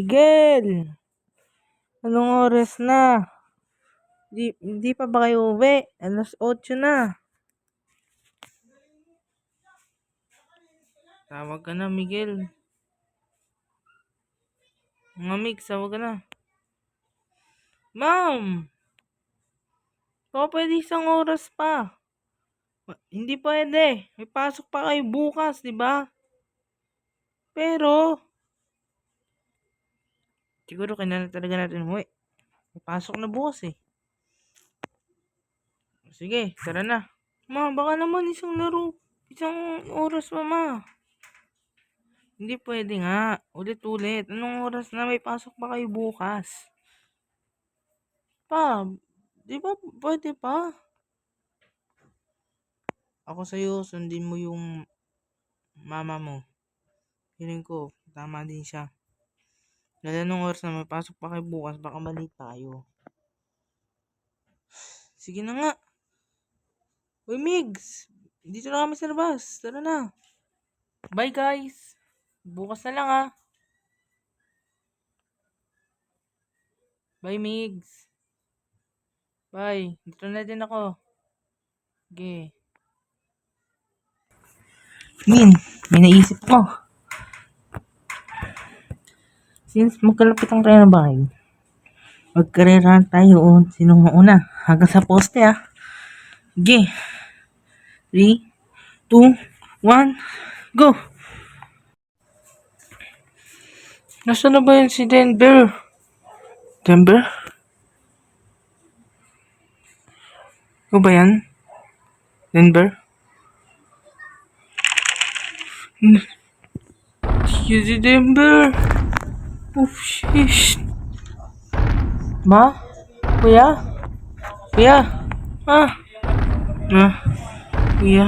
Miguel! Anong oras na? Di pa ba kayo uwi? 8:00 na. Tawag ka na, Miguel. Mga Mig, tawag ka na. Ma'am! Baka pwede 1 oras pa. Hindi pwede. May pasok pa kayo bukas, di ba? Pero, siguro kailangan talaga natin umuwi. May pasok na bukas eh. Sige, tara na. Ma, baka naman 1 oras pa, ma. Hindi pwede nga. Ulit-ulit. Anong oras na? May pasok pa kayo bukas. Pa, di ba pwede pa? Ako sa'yo, sundin mo yung mama mo. Feeling ko, tama din siya. Dahil anong oras na may pasok pa kayo bukas, baka mali tayo. Sige na nga. Uy, Migs! Dito na kami sa labas. Tara na. Bye, guys. Bukas na lang, ah. Bye, Migs. Bye. Dito na din ako. Okay. Min, may naisip ko. Since magkalapit ang tayo ng bahay, magkarerahan tayo o sinong mauna. Hanggang sa poste, ah. Okay. 3, 2, 1, go! Nasaan na ba yun si Denver? Denver? Ano ba yan? Denver? Si Denver! Oh, shish! Ma? Kuya? Kuya? Ah? Kuya?